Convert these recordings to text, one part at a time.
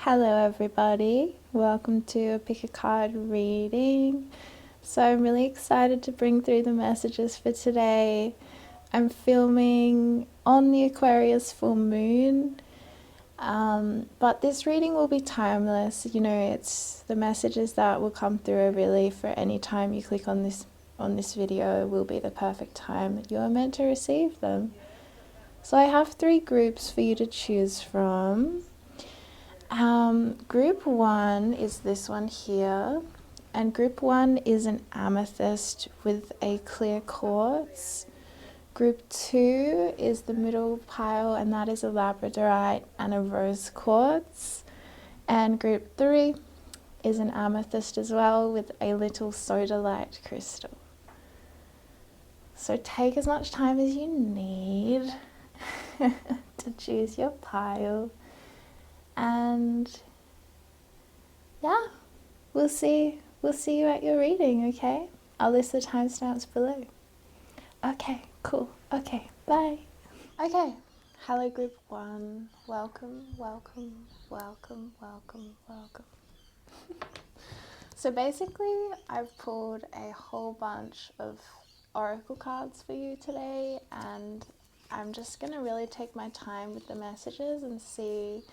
Hello everybody, welcome to a pick a card reading. So I'm really excited to bring through the messages for today. I'm filming on the Aquarius full moon, but this reading will be timeless. You know, it's the messages that will come through are really for any time you click on this video will be the perfect time you are meant to receive them. So I have 3 groups for you to choose from. Group 1 is this one here, and group 1 is an amethyst with a clear quartz. Group 2 is the middle pile, and that is a labradorite and a rose quartz. And group 3 is an amethyst as well with a little sodalite crystal. So take as much time as you need to choose your pile. And yeah, we'll see you at your reading, okay? I'll list the timestamps below. Okay, cool. Okay, bye. Okay, hello group 1. Welcome. So basically, I've pulled a whole bunch of oracle cards for you today, and I'm just gonna really take my time with the messages and see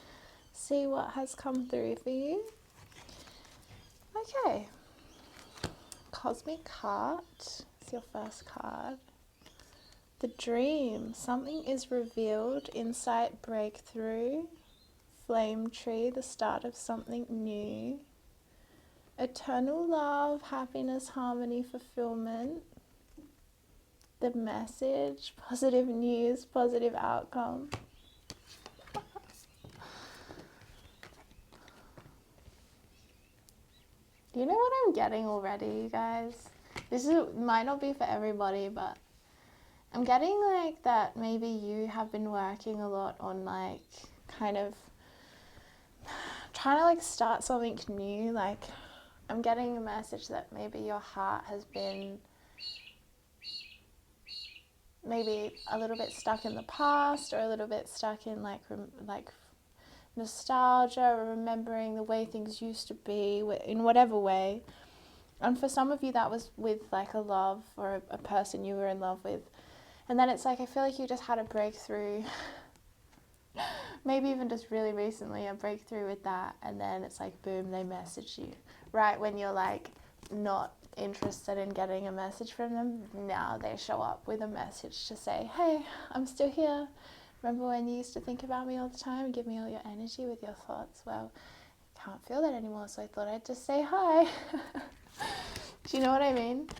what has come through for you. Okay, Cosmic Heart is your first card. The Dream, something is revealed, insight, breakthrough. Flame Tree, the start of something new. Eternal love, happiness, harmony, fulfillment. The Message, positive news, positive outcome. You know what I'm getting already, you guys? Might not be for everybody, but I'm getting like that maybe you have been working a lot on like kind of trying to like start something new. Like I'm getting a message that maybe your heart has been maybe a little bit stuck in the past, or a little bit stuck in like nostalgia, or remembering the way things used to be in whatever way. And for some of you that was with like a love or a person you were in love with, and then it's like I feel like you just had a breakthrough maybe even just really recently, a breakthrough with that, and then it's like boom, they message you right when you're like not interested in getting a message from them. Now they show up with a message to say, hey, I'm still here. Remember when you used to think about me all the time and give me all your energy with your thoughts? Well, I can't feel that anymore, so I thought I'd just say hi. Do you know what I mean?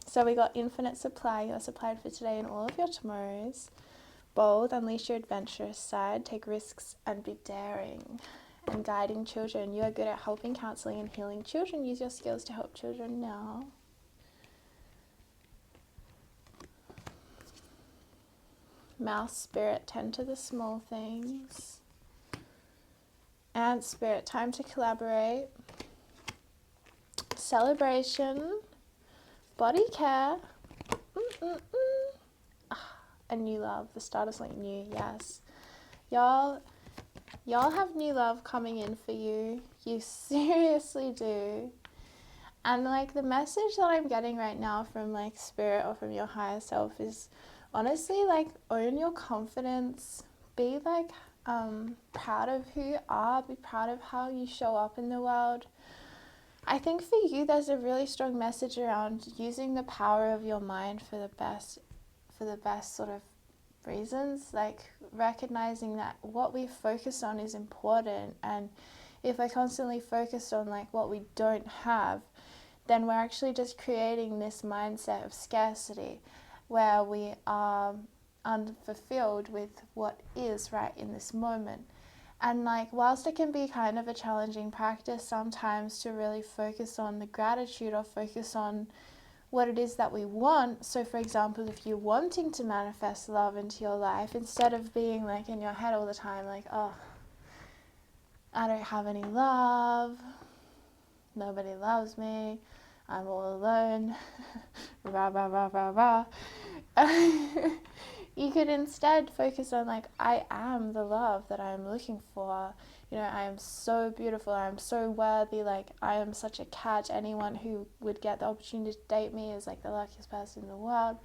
So we got infinite supply. You're supplied for today and all of your tomorrows. Bold, unleash your adventurous side, take risks and be daring. And guiding children. You are good at helping, counseling and healing children. Use your skills to help children now. Mouse Spirit, tend to the small things. Ant Spirit, time to collaborate. Celebration. Body care. A new love, the start of something new, yes. Y'all have new love coming in for you. You seriously do. And like the message that I'm getting right now from like spirit or from your higher self is honestly like own your confidence. Be like proud of who you are. Be proud of how you show up in the world. I think for you there's a really strong message around using the power of your mind for the best sort of reasons, like recognizing that what we focus on is important, and if we're constantly focused on like what we don't have, then we're actually just creating this mindset of scarcity where we are unfulfilled with what is right in this moment. And like whilst it can be kind of a challenging practice sometimes to really focus on the gratitude or focus on what it is that we want. So for example, if you're wanting to manifest love into your life, instead of being like in your head all the time like, oh, I don't have any love, nobody loves me, I'm all alone, rah rah rah rah rah. You could instead focus on like, I am the love that I'm looking for. You know, I am so beautiful, I am so worthy, like I am such a catch. Anyone who would get the opportunity to date me is like the luckiest person in the world.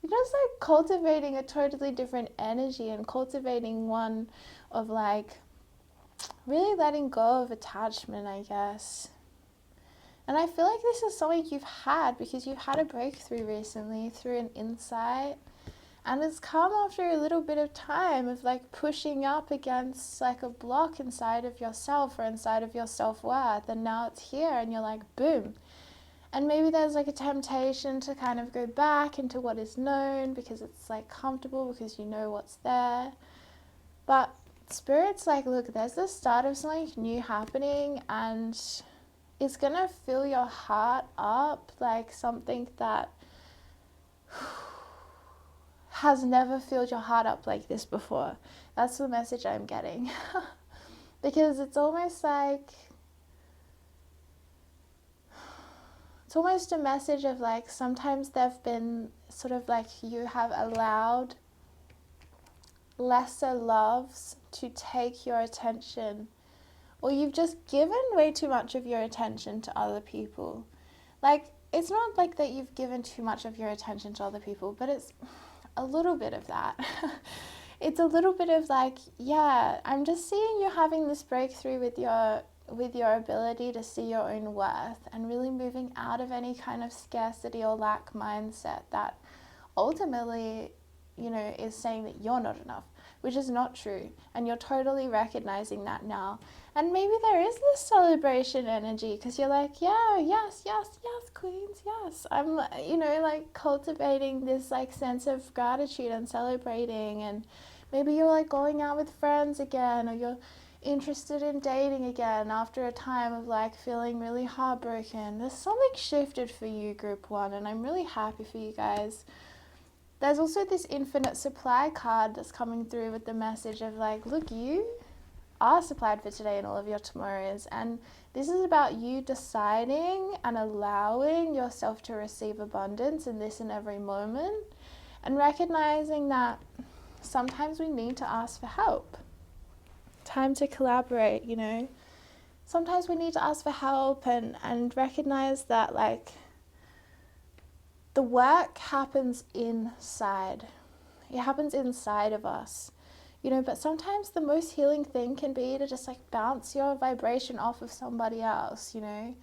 You're just like cultivating a totally different energy and cultivating one of like really letting go of attachment, I guess. And I feel like this is something you've had because you've had a breakthrough recently through an insight. And it's come after a little bit of time of like pushing up against like a block inside of yourself or inside of your self-worth. And now it's here and you're like, boom. And maybe there's like a temptation to kind of go back into what is known because it's like comfortable, because you know what's there. But Spirit's like, look, there's the start of something new happening, and it's gonna fill your heart up like something that has never filled your heart up like this before. That's the message I'm getting. Because it's almost like, it's almost a message of like, sometimes there've been sort of like you have allowed lesser loves to take your attention, or you've just given way too much of your attention to other people. Like, it's not like that you've given too much of your attention to other people, but it's a little bit of that. It's a little bit of like, yeah, I'm just seeing you having this breakthrough with your ability to see your own worth and really moving out of any kind of scarcity or lack mindset that ultimately, you know, is saying that you're not enough, which is not true. And you're totally recognizing that now. And maybe there is this celebration energy because you're like, yeah, yes, queens, yes. I'm, you know, like cultivating this like sense of gratitude and celebrating. And maybe you're like going out with friends again, or you're interested in dating again after a time of like feeling really heartbroken. There's something shifted for you, group one, and I'm really happy for you guys. There's also this infinite supply card that's coming through with the message of like, look, you are supplied for today and all of your tomorrows. And this is about you deciding and allowing yourself to receive abundance in this and every moment, and recognizing that sometimes we need to ask for help. Time to collaborate, you know. Sometimes we need to ask for help and recognize that like the work happens inside. It happens inside of us, you know, but sometimes the most healing thing can be to just like bounce your vibration off of somebody else, you know.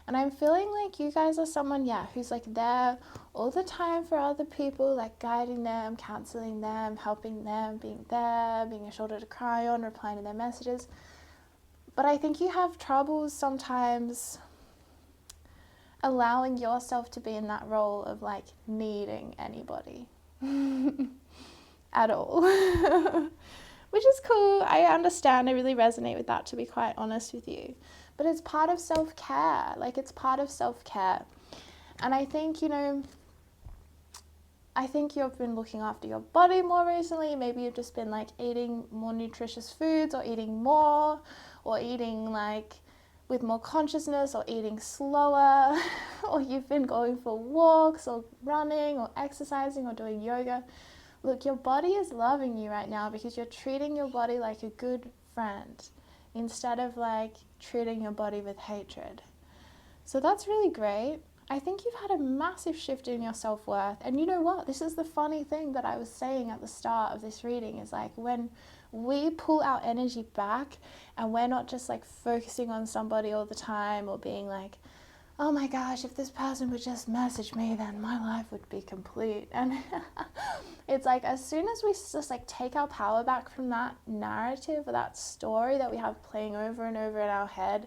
And I'm feeling like you guys are someone, yeah, who's like there all the time for other people, like guiding them, counseling them, helping them, being there, being a shoulder to cry on, replying to their messages. But I think you have troubles sometimes allowing yourself to be in that role of like needing anybody at all. Which is cool. I understand. I really resonate with that, to be quite honest with you. But it's part of self-care. Like, it's part of self-care. And I think, you know, I think you've been looking after your body more recently. Maybe you've just been like eating more nutritious foods, or eating more, or eating like with more consciousness, or eating slower, or you've been going for walks or running or exercising or doing yoga. Look, your body is loving you right now because you're treating your body like a good friend instead of like treating your body with hatred. So that's really great. I think you've had a massive shift in your self-worth. And you know what? This is the funny thing that I was saying at the start of this reading, is like when we pull our energy back and we're not just like focusing on somebody all the time, or being like, oh my gosh, if this person would just message me, then my life would be complete. And it's like, as soon as we just like take our power back from that narrative or that story that we have playing over and over in our head,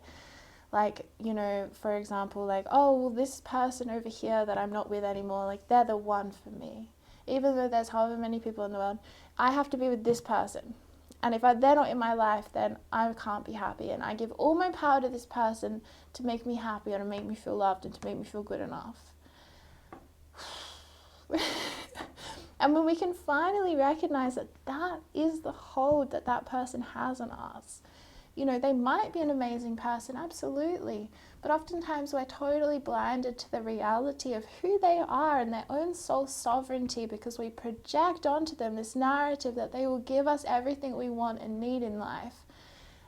like, you know, for example, like, oh, well, this person over here that I'm not with anymore, like, they're the one for me. Even though there's however many people in the world, I have to be with this person. And if they're not in my life, then I can't be happy. And I give all my power to this person to make me happy, and to make me feel loved, and to make me feel good enough. And when we can finally recognize that that is the hold that that person has on us, You know, they might be an amazing person, absolutely. But oftentimes we're totally blinded to the reality of who they are and their own soul sovereignty, because we project onto them this narrative that they will give us everything we want and need in life.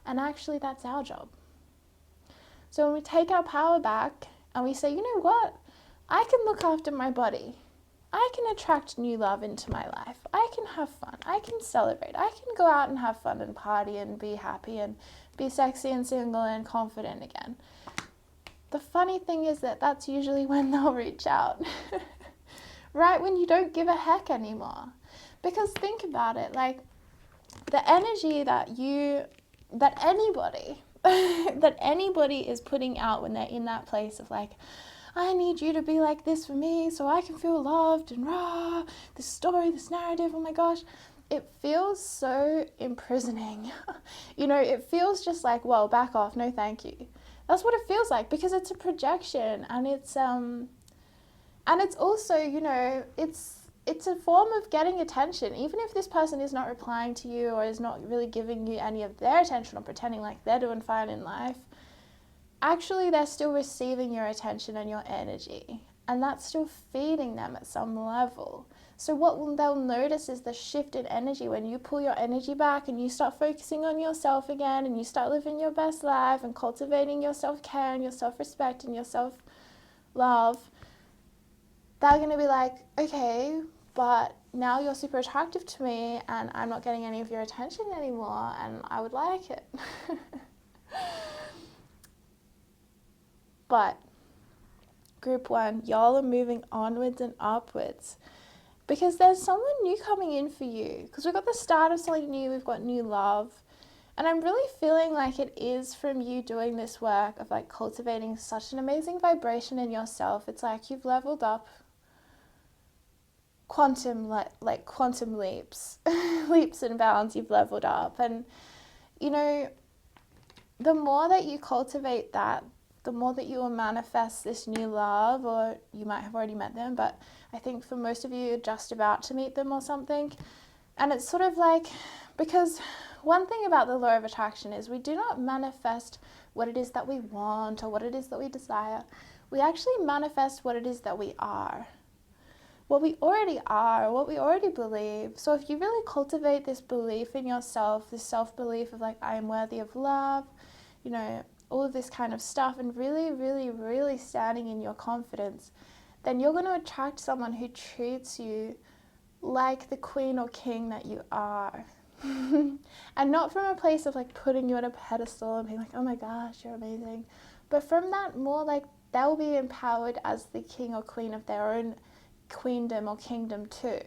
And actually, that's our job. So when we take our power back and we say, you know what? I can look after my body. I can attract new love into my life. I can have fun. I can celebrate. I can go out and have fun and party and be happy and be sexy and single and confident again. The funny thing is that that's usually when they'll reach out. Right when you don't give a heck anymore. Because think about it, like the energy that anybody that anybody is putting out when they're in that place of like, I need you to be like this for me so I can feel loved and this story, this narrative, oh my gosh. It feels so imprisoning. You know, it feels just like, well, back off, no thank you. That's what it feels like, because it's a projection, and it's also, you know, it's a form of getting attention. Even if this person is not replying to you or is not really giving you any of their attention or pretending like they're doing fine in life, actually they're still receiving your attention and your energy, and that's still feeding them at some level. So what they'll notice is the shift in energy when you pull your energy back and you start focusing on yourself again, and you start living your best life and cultivating your self-care and your self-respect and your self-love. They're going to be like, okay, but now you're super attractive to me and I'm not getting any of your attention anymore, and I would like it. But group one, y'all are moving onwards and upwards, because there's someone new coming in for you. Because we've got the start of something new, we've got new love. And I'm really feeling like it is from you doing this work of like cultivating such an amazing vibration in yourself. It's like you've leveled up quantum leaps, leaps and bounds. You've leveled up. And, you know, the more that you cultivate that, the more that you will manifest this new love, or you might have already met them, but I think for most of you, you're just about to meet them or something. And it's sort of like, because one thing about the law of attraction is we do not manifest what it is that we want or what it is that we desire. We actually manifest what it is that we are. What we already are, what we already believe. So if you really cultivate this belief in yourself, this self-belief of like, I am worthy of love, you know, all of this kind of stuff, and really, really, really standing in your confidence, then you're going to attract someone who treats you like the queen or king that you are. And not from a place of like putting you on a pedestal and being like, oh my gosh, you're amazing. But from that more like they'll be empowered as the king or queen of their own queendom or kingdom too.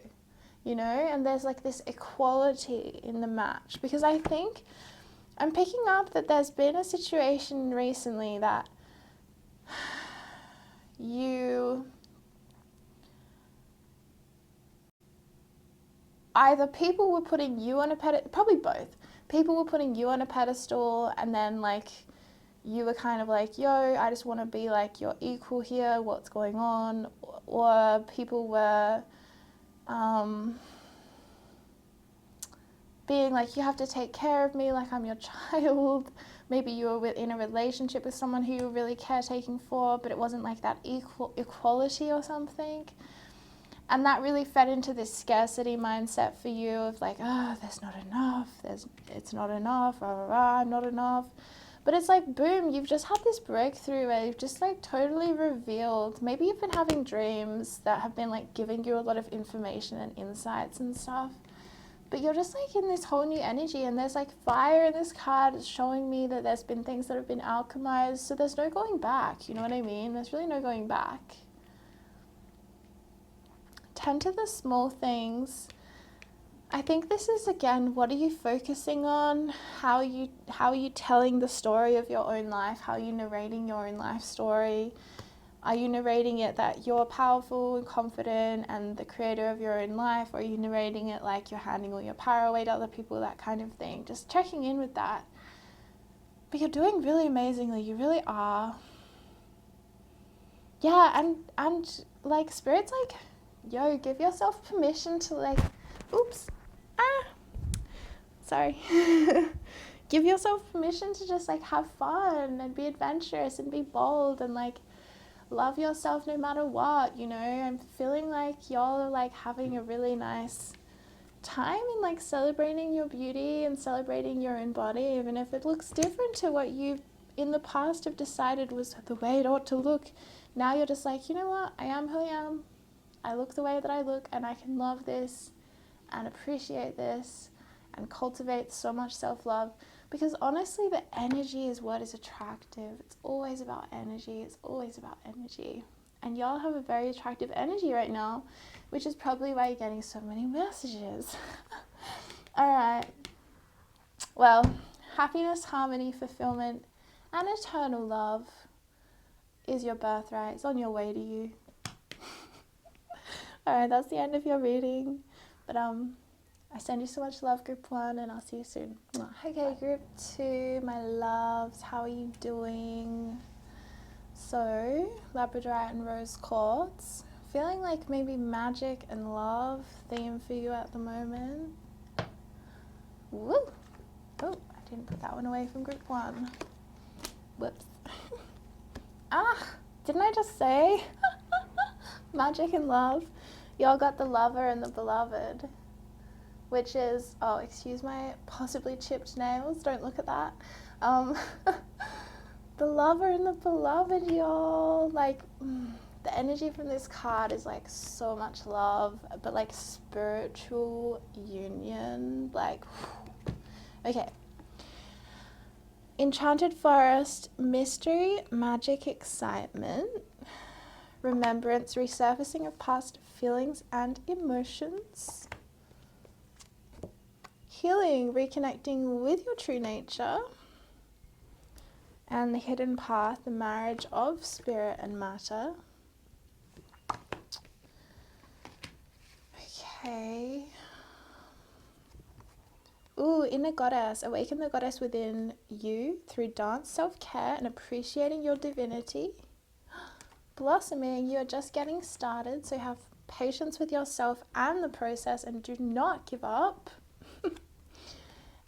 You know, and there's like this equality in the match. Because I think I'm picking up that there's been a situation recently that either people were putting you on a pedestal, probably both. People were putting you on a pedestal, and then like you were kind of like, yo, I just want to be like your equal here, what's going on? Or people were being like, you have to take care of me like I'm your child. Maybe you were in a relationship with someone who you were really caretaking for, but it wasn't like that equality or something. And that really fed into this scarcity mindset for you of like, there's not enough, it's not enough, I'm not enough. But it's like, boom, you've just had this breakthrough where you've just like totally revealed, maybe you've been having dreams that have been like giving you a lot of information and insights and stuff. But you're just like in this whole new energy, and there's like fire in this card. It's showing me that there's been things that have been alchemized. So there's no going back, you know what I mean? There's really no going back. Tend to the small things. I think this is, again, what are you focusing on? How are you telling the story of your own life? How are you narrating your own life story? Are you narrating it that you're powerful and confident and the creator of your own life? Or are you narrating it like you're handing all your power away to other people, that kind of thing? Just checking in with that. But you're doing really amazingly. You really are. Yeah, and like Spirit's like, yo, give yourself permission to like, oops, sorry. give yourself permission to just like have fun and be adventurous and be bold and like love yourself no matter what, you know. I'm feeling like y'all are like having a really nice time in like celebrating your beauty and celebrating your own body, even if it looks different to what you in the past have decided was the way it ought to look. Now you're just like, you know what, I am who I am, I look the way that I look, and I can love this and appreciate this and cultivate so much self-love, because honestly the energy is what is attractive. It's always about energy. It's always about energy. And y'all have a very attractive energy right now, which is probably why you're getting so many messages. All right. Well, happiness, harmony, fulfillment, and eternal love is your birthright. It's on your way to you. All right, that's the end of your reading. But I send you so much love, group 1, and I'll see you soon. Okay, group 2, my loves, how are you doing? So, Labradorite and Rose Quartz. Feeling like maybe magic and love theme for you at the moment. Woo! Oh, I didn't put that one away from group 1. Whoops. Didn't I just say? Magic and love. Y'all got the lover and the beloved, which is, oh, excuse my possibly chipped nails, don't look at that. The lover and the beloved, y'all. Like, the energy from this card is like so much love, but like spiritual union. Like, okay. Enchanted forest, mystery, magic, excitement, remembrance, resurfacing of past feelings and emotions, healing, reconnecting with your true nature, and the hidden path, the marriage of spirit and matter. Okay. Ooh, inner goddess. Awaken the goddess within you through dance, self-care, and appreciating your divinity. Blossoming. You are just getting started, so have patience with yourself and the process and do not give up.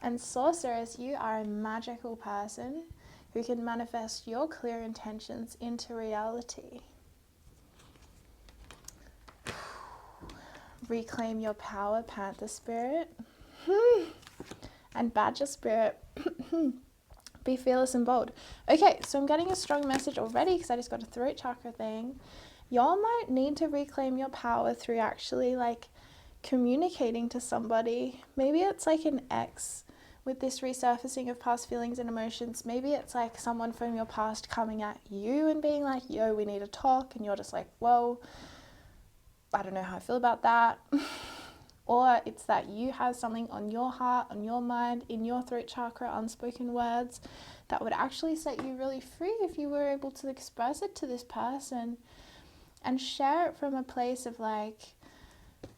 And sorceress. You are a magical person who can manifest your clear intentions into reality. Reclaim your power, Panther Spirit. And Badger Spirit. Be fearless and bold. Okay, so I'm getting a strong message already because I just got a throat chakra thing. Y'all might need to reclaim your power through actually like communicating to somebody. Maybe it's like an ex with this resurfacing of past feelings and emotions. Maybe it's like someone from your past coming at you and being like, yo, we need to talk. And you're just like, whoa, I don't know how I feel about that. Or it's that you have something on your heart, on your mind, in your throat chakra, unspoken words that would actually set you really free if you were able to express it to this person and share it from a place of like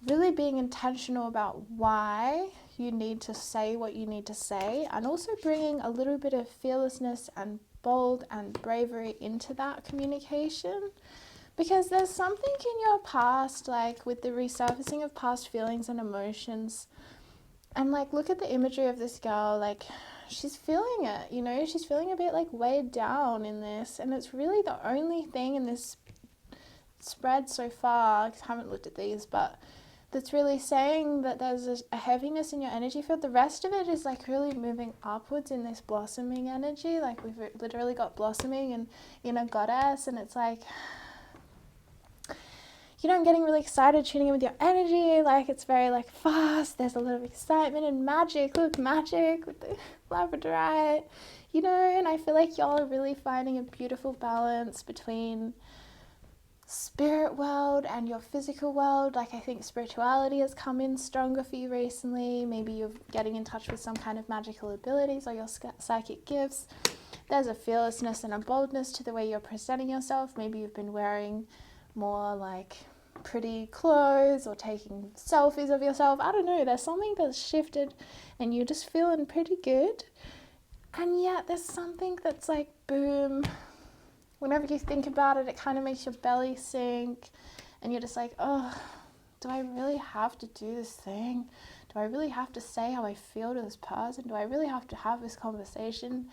really being intentional about why you need to say what you need to say, and also bringing a little bit of fearlessness and bold and bravery into that communication. Because there's something in your past, like with the resurfacing of past feelings and emotions. And like, look at the imagery of this girl, like she's feeling it, you know, she's feeling a bit like weighed down in this. And it's really the only thing in this spread so far, I haven't looked at these, but that's really saying that there's a heaviness in your energy field. The rest of it is like really moving upwards in this blossoming energy. Like we've literally got blossoming and inner goddess, and it's like, you know, I'm getting really excited tuning in with your energy. Like it's very like fast. There's a lot of excitement and magic. Look, magic with the Labradorite, you know, and I feel like y'all are really finding a beautiful balance between spirit world and your physical world. Like I think spirituality has come in stronger for you recently. Maybe you're getting in touch with some kind of magical abilities or your psychic gifts. There's a fearlessness and a boldness to the way you're presenting yourself. Maybe you've been wearing more like pretty clothes or taking selfies of yourself. I don't know, there's something that's shifted and you're just feeling pretty good. And yet there's something that's like, boom, whenever you think about it, it kind of makes your belly sink and you're just like, oh, do I really have to do this thing? do I really have to say how I feel to this person? Do I really have to have this conversation?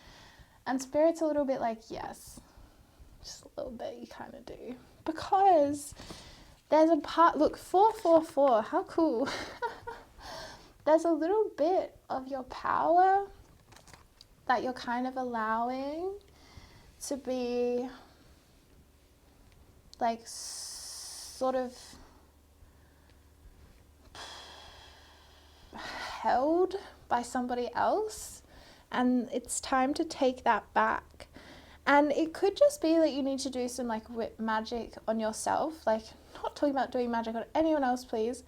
And Spirit's a little bit like, yes, just a little bit, you kind of do. Because there's a part, look, 444, how cool. There's a little bit of your power that you're kind of allowing to be like sort of held by somebody else, and it's time to take that back. And it could just be that you need to do some like magic on yourself, like not talking about doing magic on anyone else, please.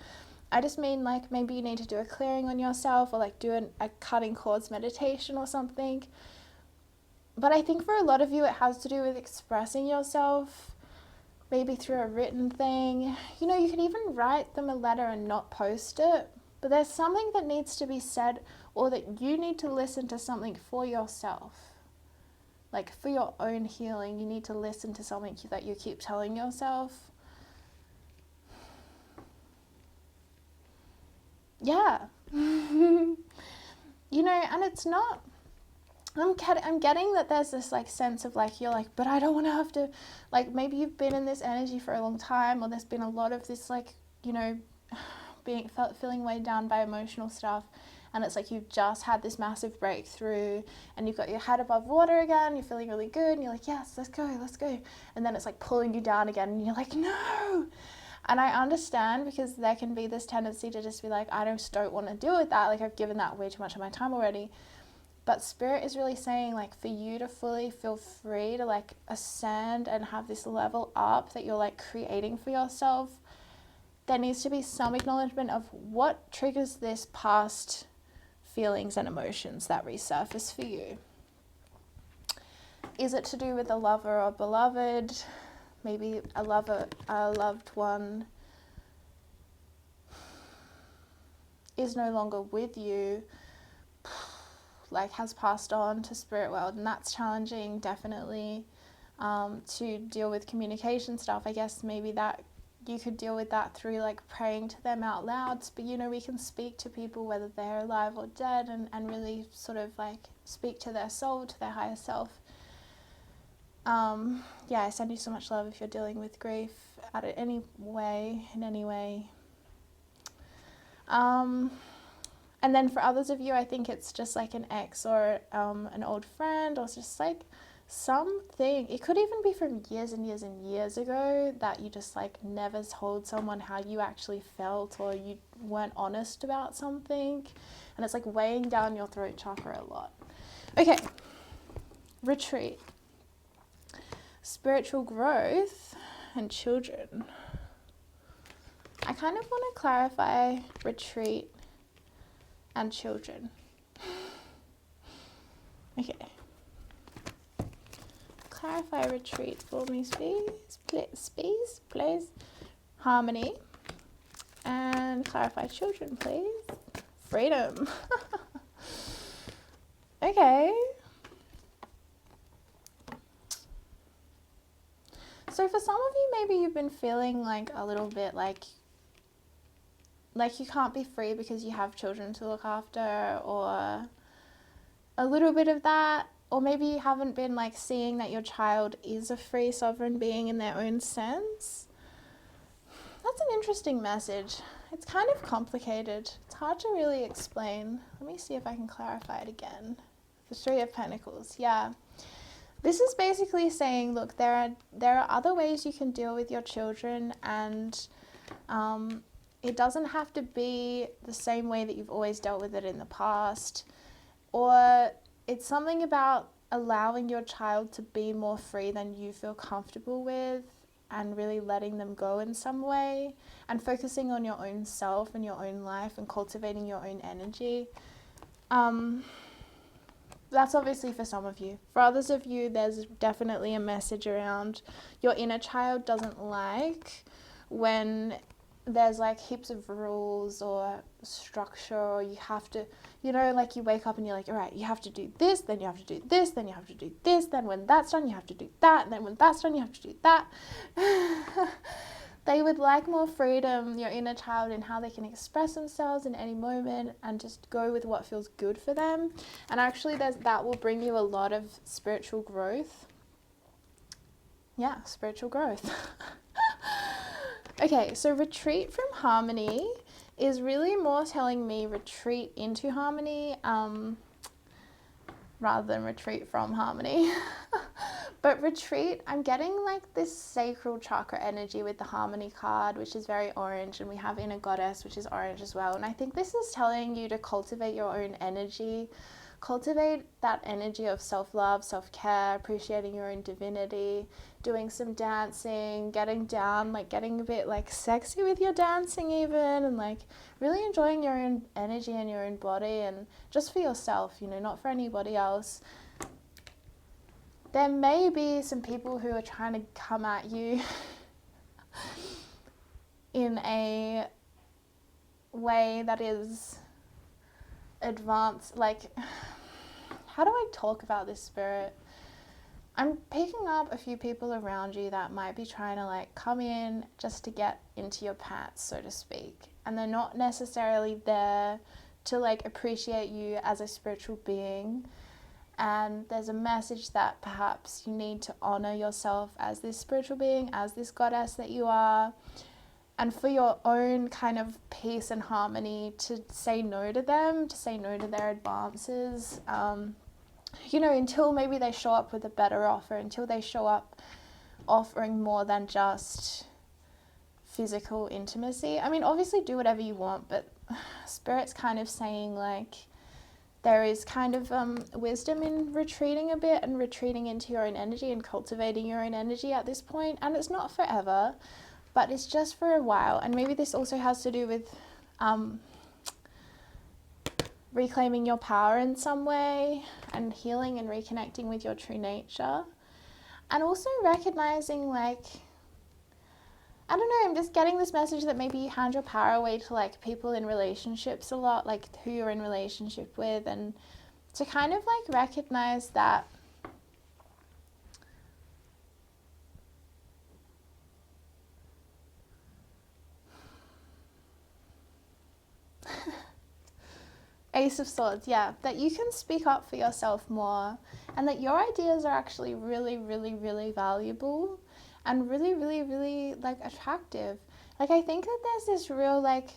I just mean like maybe you need to do a clearing on yourself, or like do a cutting cords meditation or something. But I think for a lot of you it has to do with expressing yourself, maybe through a written thing. You know, you could even write them a letter and not post it, but there's something that needs to be said, or that you need to listen to something for yourself. Like for your own healing, you need to listen to something that you keep telling yourself. Yeah. You know, and it's not, I'm getting that there's this like sense of like, you're like, but I don't want to have to, like maybe you've been in this energy for a long time, or there's been a lot of this like, you know, feeling weighed down by emotional stuff, and it's like you've just had this massive breakthrough and you've got your head above water again, you're feeling really good, and you're like, yes, let's go, and then it's like pulling you down again, and you're like, no. And I understand, because there can be this tendency to just be like, I just don't want to deal with that, like I've given that way too much of my time already. But Spirit is really saying, like, for you to fully feel free to like ascend and have this level up that you're like creating for yourself, there needs to be some acknowledgement of what triggers this past feelings and emotions that resurface for you. Is it to do with a lover or beloved? Maybe a loved one is no longer with you, like has passed on to spirit world, and that's challenging, definitely, to deal with communication stuff. I guess maybe that you could deal with that through like praying to them out loud. But you know, we can speak to people whether they're alive or dead, and really sort of like speak to their soul, to their higher self. Yeah, I send you so much love if you're dealing with grief in any way. And then for others of you, I think it's just like an ex or an old friend, or just like something. It could even be from years and years and years ago that you just like never told someone how you actually felt, or you weren't honest about something, and it's like weighing down your throat chakra a lot. Okay, retreat. Spiritual growth and children. I kind of want to clarify retreat and children. Okay. Clarify retreat for me, please. Harmony. And clarify children, please. Freedom. Okay. So for some of you, maybe you've been feeling like a little bit like you can't be free because you have children to look after, or a little bit of that. Or maybe you haven't been like seeing that your child is a free sovereign being in their own sense. That's an interesting message. It's kind of complicated. It's hard to really explain. Let me see if I can clarify it again. The Three of Pentacles, yeah. This is basically saying, look, there are other ways you can deal with your children, and it doesn't have to be the same way that you've always dealt with it in the past. Or it's something about allowing your child to be more free than you feel comfortable with, and really letting them go in some way, and focusing on your own self and your own life and cultivating your own energy. That's obviously for some of you. For others of you, there's definitely a message around your inner child doesn't like when there's like heaps of rules or structure, or you have to, you know, like you wake up and you're like, all right, you have to do this, then you have to do this, then you have to do this, then when that's done, you have to do that, and then when that's done, you have to do that. They would like more freedom, your inner child, in how they can express themselves in any moment and just go with what feels good for them. And actually that will bring you a lot of spiritual growth. Yeah, spiritual growth. Okay, so retreat from harmony is really more telling me retreat into harmony rather than retreat from harmony. But retreat, I'm getting like this sacral chakra energy with the harmony card, which is very orange, and we have inner goddess, which is orange as well. And I think this is telling you to cultivate your own energy, cultivate that energy of self-love, self-care, appreciating your own divinity, doing some dancing, getting down, like getting a bit like sexy with your dancing even, and like really enjoying your own energy and your own body, and just for yourself, you know, not for anybody else. There may be some people who are trying to come at you in a way that is advanced. Like, how do I talk about this, Spirit? I'm picking up a few people around you that might be trying to like come in just to get into your pants, so to speak. And they're not necessarily there to like appreciate you as a spiritual being. And there's a message that perhaps you need to honor yourself as this spiritual being, as this goddess that you are. And for your own kind of peace and harmony, to say no to them, to say no to their advances, you know, until maybe they show up with a better offer, until they show up offering more than just physical intimacy. I mean, obviously do whatever you want, but Spirit's kind of saying like, there is kind of wisdom in retreating a bit and retreating into your own energy and cultivating your own energy at this point. And it's not forever, but it's just for a while. And maybe this also has to do with reclaiming your power in some way and healing and reconnecting with your true nature. And also recognizing like, I don't know, I'm just getting this message that maybe you hand your power away to like people in relationships a lot, like who you're in relationship with, and to kind of like recognize that Ace of Swords, yeah, that you can speak up for yourself more, and that your ideas are actually really, really, really valuable and really, really, really like attractive. Like I think that there's this real like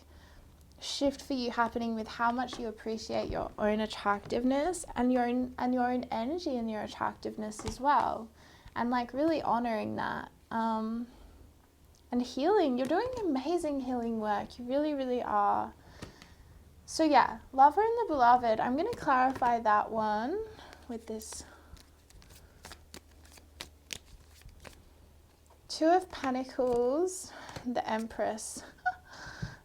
shift for you happening with how much you appreciate your own attractiveness and your own energy and your attractiveness as well, and like really honoring that and healing. You're doing amazing healing work, you really, really are. So yeah, lover and the beloved, I'm going to clarify that one with this Two of Pentacles, the Empress.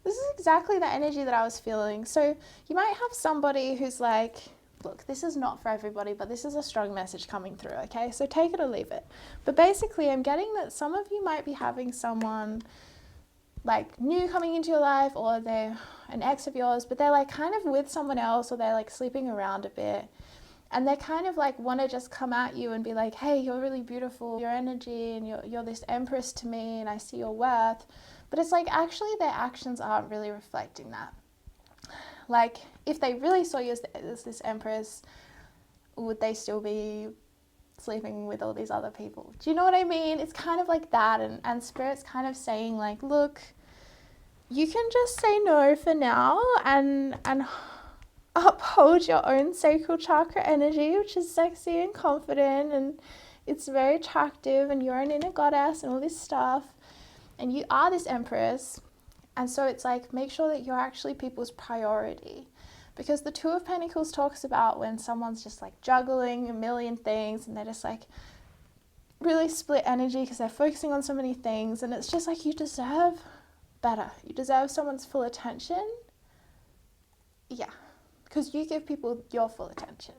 This is exactly the energy that I was feeling. So you might have somebody who's like, look, this is not for everybody, but this is a strong message coming through, okay? So take it or leave it. But basically, I'm getting that some of you might be having someone like new coming into your life, or they're an ex of yours, but they're like kind of with someone else, or they're like sleeping around a bit. And they kind of like want to just come at you and be like, hey, you're really beautiful, your energy, and you're this empress to me, and I see your worth. But it's like actually their actions aren't really reflecting that. Like if they really saw you as this empress, would they still be sleeping with all these other people? Do you know what I mean? It's kind of like that. And Spirit's kind of saying like, look, you can just say no for now and uphold your own sacral chakra energy, which is sexy and confident, and it's very attractive, and you're an inner goddess and all this stuff, and you are this empress. And so it's like, make sure that you're actually people's priority, because the Two of Pentacles talks about when someone's just like juggling a million things and they're just like really split energy because they're focusing on so many things, and it's just like, you deserve better. You deserve someone's full attention. Yeah. Because you give people your full attention.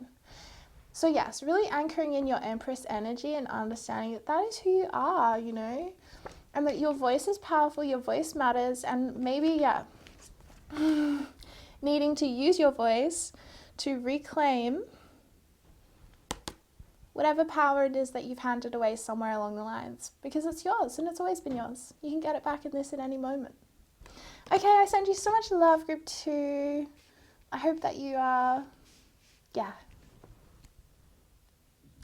So yes, really anchoring in your Empress energy and understanding that that is who you are, you know, and that your voice is powerful, your voice matters, and maybe, yeah, needing to use your voice to reclaim whatever power it is that you've handed away somewhere along the lines, because it's yours and it's always been yours. You can get it back in this at any moment. Okay, I send you so much love, group 2. I hope that you are,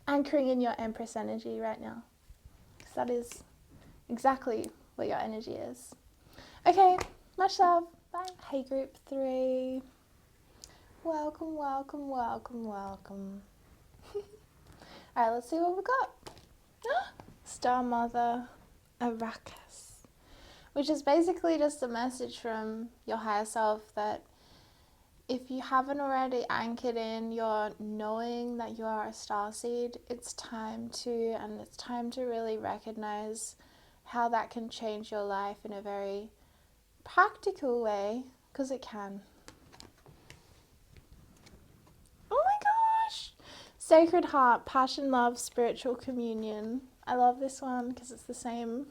anchoring in your Empress energy right now, because that is exactly what your energy is. Okay, much love. Bye. Hey, group 3. Welcome, welcome, welcome, welcome. All right, let's see what we got. Star Mother Arrakis, which is basically just a message from your higher self that if you haven't already anchored in your knowing that you are a starseed, it's time to really recognize how that can change your life in a very practical way, because it can. Oh my gosh! Sacred Heart, Passion, Love, Spiritual Communion. I love this one because it's the same.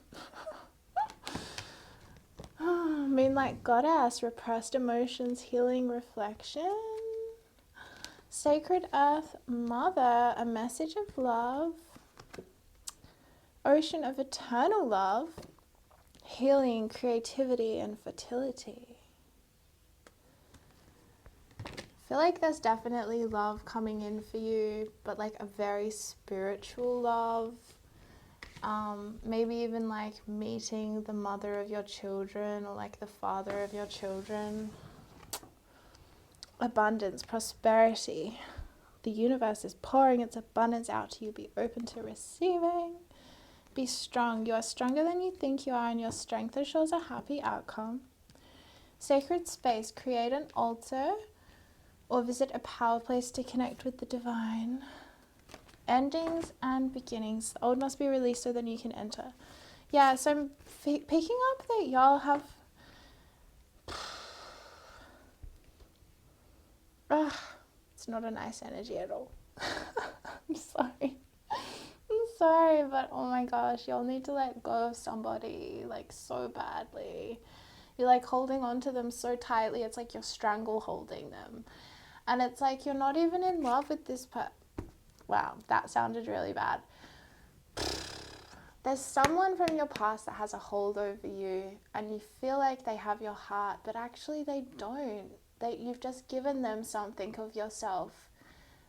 Moonlight Goddess, Repressed Emotions, Healing, Reflection. Sacred Earth Mother, A Message of Love. Ocean of Eternal Love, Healing, Creativity, and Fertility. I feel like there's definitely love coming in for you, but like a very spiritual love. Maybe even like meeting the mother of your children or like the father of your children. Abundance, prosperity. The universe is pouring its abundance out to you. Be open to receiving. Be strong. You are stronger than you think you are, and your strength assures a happy outcome. Sacred space. Create an altar or visit a power place to connect with the divine. Endings and beginnings. The old must be released so then you can enter. Yeah, so I'm picking up that y'all have... it's not a nice energy at all. I'm sorry. I'm sorry, but oh my gosh, y'all need to let go of somebody, like, so badly. You're, like, holding on to them so tightly, it's like you're strangle holding them. And it's like you're not even in love with this person. Wow, that sounded really bad. There's someone from your past that has a hold over you and you feel like they have your heart, but actually they don't. You've just given them something of yourself.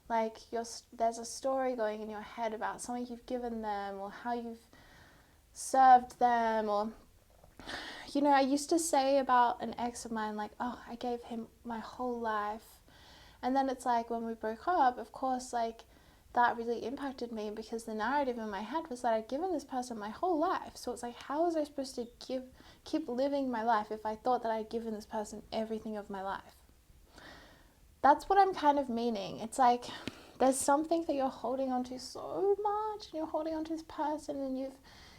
Like there's a story going in your head about something you've given them or how you've served them. Or, you know, I used to say about an ex of mine, like, oh, I gave him my whole life. And then it's like when we broke up, of course, like, that really impacted me because the narrative in my head was that I'd given this person my whole life. So it's like, how was I supposed to keep living my life if I thought that I'd given this person everything of my life? That's what I'm kind of meaning. It's like there's something that you're holding on to so much, and you're holding on to this person, and you've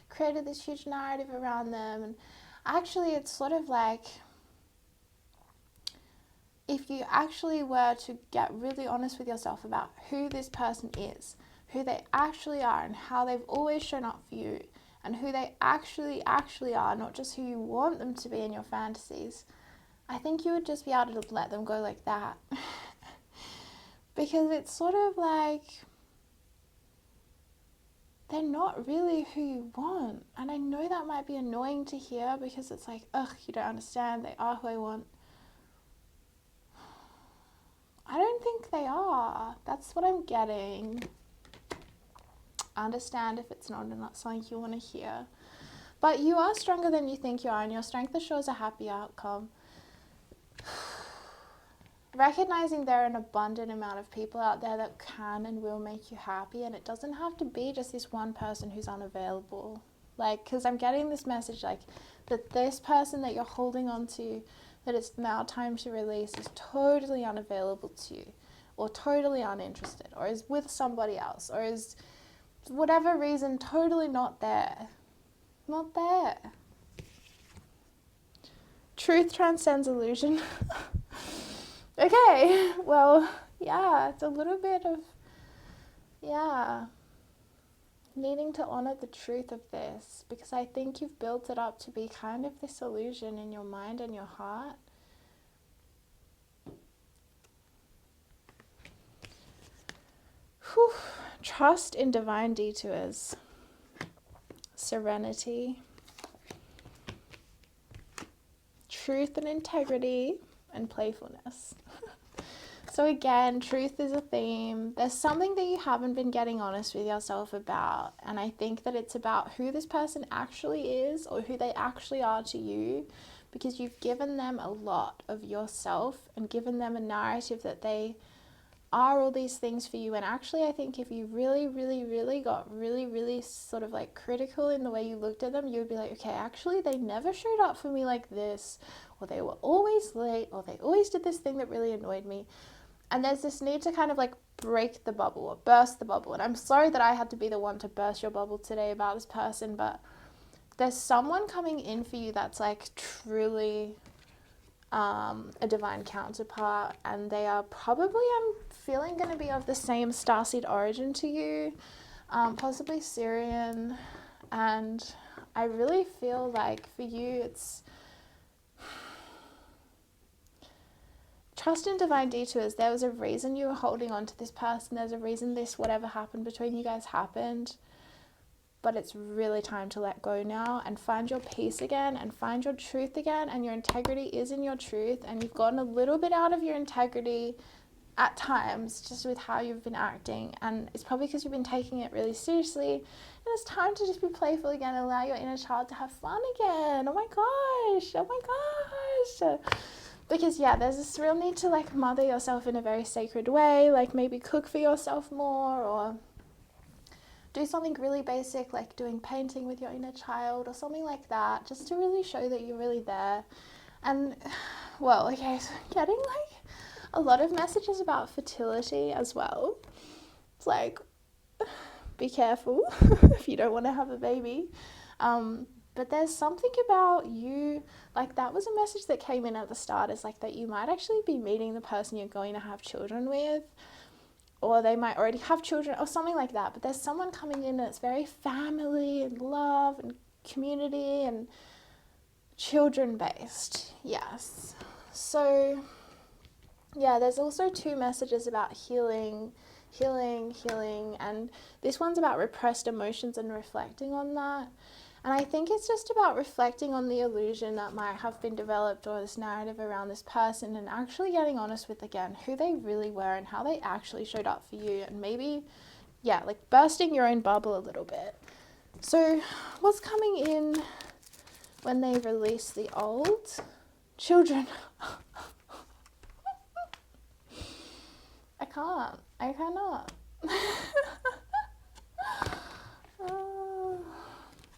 created this huge narrative around them. And actually, it's sort of like, if you actually were to get really honest with yourself about who this person is, who they actually are, and how they've always shown up for you, and who they actually are, not just who you want them to be in your fantasies, I think you would just be able to let them go like that. Because it's sort of like they're not really who you want. And I know that might be annoying to hear because it's like, ugh, you don't understand, they are who I want. I don't think they are. That's what I'm getting. I understand if it's not something you want to hear. But you are stronger than you think you are, and your strength assures a happy outcome. Recognizing there are an abundant amount of people out there that can and will make you happy, and it doesn't have to be just this one person who's unavailable. Like, because I'm getting this message, like, that this person that you're holding on to, that it's now time to release, is totally unavailable to you, or totally uninterested, or is with somebody else, or is, for whatever reason, totally not there. Not there. Truth transcends illusion. Okay, well, yeah, it's a little bit of, needing to honor the truth of this, because I think you've built it up to be kind of this illusion in your mind and your heart. Whew. trust in divine detours, serenity, truth and integrity, and playfulness. So again, truth is a theme. There's something that you haven't been getting honest with yourself about. And I think that it's about who this person actually is, or who they actually are to you, because you've given them a lot of yourself and given them a narrative that they are all these things for you. And actually, I think if you really, really, really got really, really sort of like critical in the way you looked at them, you would be like, okay, actually, they never showed up for me like this, or they were always late, or they always did this thing that really annoyed me. And there's this need to kind of like break the bubble or burst the bubble. And I'm sorry that I had to be the one to burst your bubble today about this person, but there's someone coming in for you that's like truly a divine counterpart, and they are probably, I'm feeling, going to be of the same starseed origin to you, possibly Syrian. And I really feel like for you, it's trust in divine detours. There was a reason you were holding on to this person. There's a reason this, whatever happened between you guys happened. But it's really time to let go now and find your peace again and find your truth again. And your integrity is in your truth. And you've gotten a little bit out of your integrity at times, just with how you've been acting. And it's probably because you've been taking it really seriously. And it's time to just be playful again and allow your inner child to have fun again. Oh my gosh. Oh my gosh. Because yeah, there's this real need to like mother yourself in a very sacred way, like maybe cook for yourself more, or do something really basic like doing painting with your inner child or something like that, just to really show that you're really there. And well, okay, so I'm getting like a lot of messages about fertility as well. It's like, be careful if you don't want to have a baby. But there's something about you, like that was a message that came in at the start, is like that you might actually be meeting the person you're going to have children with, or they might already have children or something like that. But there's someone coming in that's very family and love and community and children based. Yes. So yeah, there's also 2 messages about healing, and this one's about repressed emotions and reflecting on that. And I think it's just about reflecting on the illusion that might have been developed, or this narrative around this person, and actually getting honest with, again, who they really were and how they actually showed up for you. And maybe, yeah, like bursting your own bubble a little bit. So what's coming in when they release the old? Children. I cannot.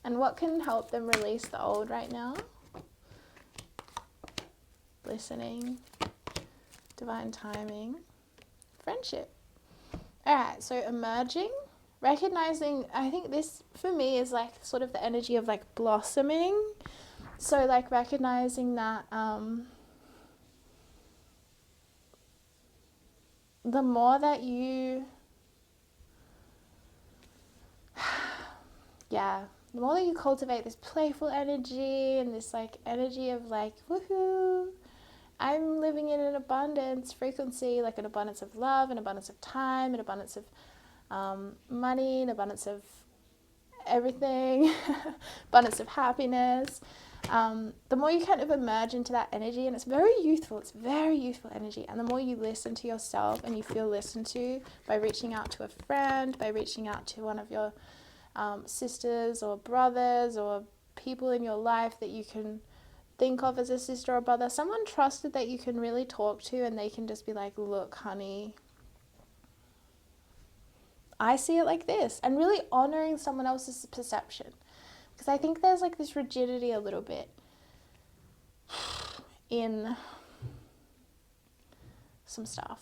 And what can help them release the old right now? Listening, divine timing, friendship. All right, so emerging, recognizing, I think this for me is like sort of the energy of like blossoming. So like recognizing that the more that you, the more that you cultivate this playful energy and this like energy of like, woohoo, I'm living in an abundance frequency, like an abundance of love, an abundance of time, an abundance of money, an abundance of everything, abundance of happiness. The more you kind of emerge into that energy, and it's very youthful energy, and the more you listen to yourself and you feel listened to by reaching out to a friend, by reaching out to one of your sisters or brothers or people in your life that you can think of as a sister or brother, someone trusted that you can really talk to, and they can just be like, look, honey, I see it like this, and really honoring someone else's perception. Because I think there's like this rigidity a little bit in some stuff.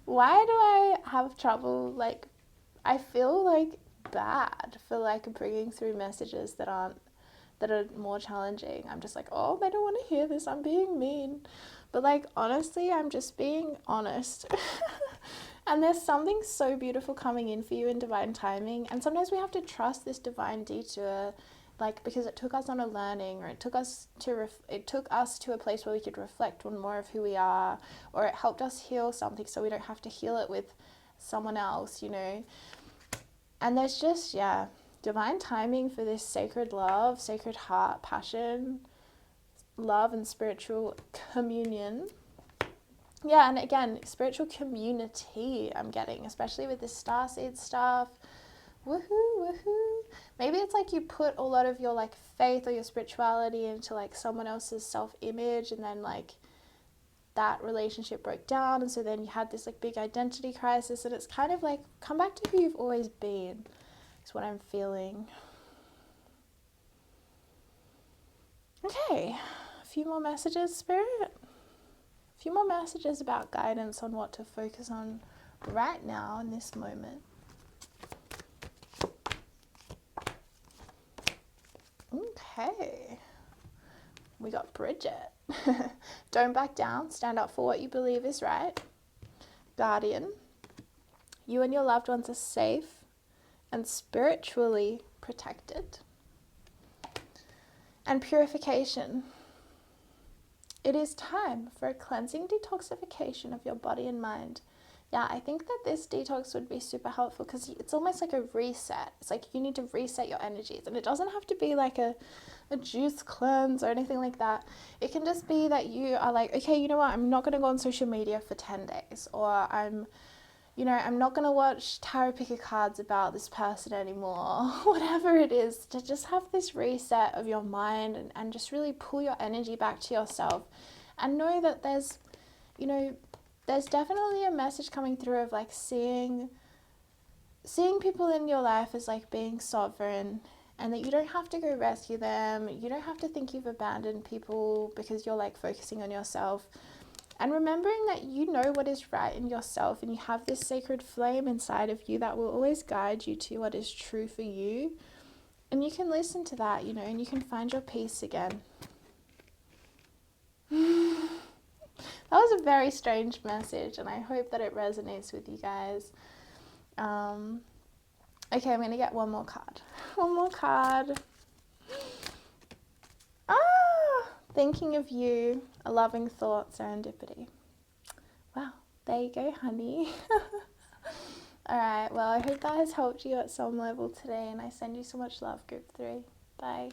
Why do I have trouble, like, I feel like bad for like bringing through messages that are more challenging. I'm just like, oh, they don't want to hear this, I'm being mean. But like, honestly, I'm just being honest. And there's something so beautiful coming in for you in divine timing. And sometimes we have to trust this divine detour, like, because it took us on a learning, or it took us to a place where we could reflect on more of who we are, or it helped us heal something so we don't have to heal it with someone else, you know. And there's just, yeah, divine timing for this sacred love, sacred heart, passion, love, and spiritual communion. Yeah, and again, spiritual community I'm getting, especially with this starseed stuff. Woohoo, woohoo. Maybe it's like you put a lot of your like faith or your spirituality into like someone else's self-image, and then like that relationship broke down, and so then you had this like big identity crisis, and it's kind of like, come back to who you've always been, is what I'm feeling. Okay, a few more messages, Spirit. A few more messages about guidance on what to focus on right now in this moment. Okay, we got Bridget. Don't back down, stand up for what you believe is right. Guardian, you and your loved ones are safe and spiritually protected. And purification. It is time for a cleansing detoxification of your body and mind. Yeah, I think that this detox would be super helpful because it's almost like a reset. It's like you need to reset your energies, and it doesn't have to be like a juice cleanse or anything like that. It can just be that you are like, okay, you know what, I'm not going to go on social media for 10 days, or I'm not going to watch tarot picker cards about this person anymore. Whatever it is, to just have this reset of your mind and just really pull your energy back to yourself, and know that there's definitely a message coming through of like seeing people in your life as like being sovereign, and that you don't have to go rescue them. You don't have to think you've abandoned people because you're like focusing on yourself. And remembering that you know what is right in yourself, and you have this sacred flame inside of you that will always guide you to what is true for you. And you can listen to that, you know, and you can find your peace again. That was a very strange message, and I hope that it resonates with you guys. Okay, I'm going to get one more card. One more card. Thinking of you, a loving thought, serendipity. Wow, there you go, honey. Alright, well, I hope that has helped you at some level today, and I send you so much love, Group 3. Bye.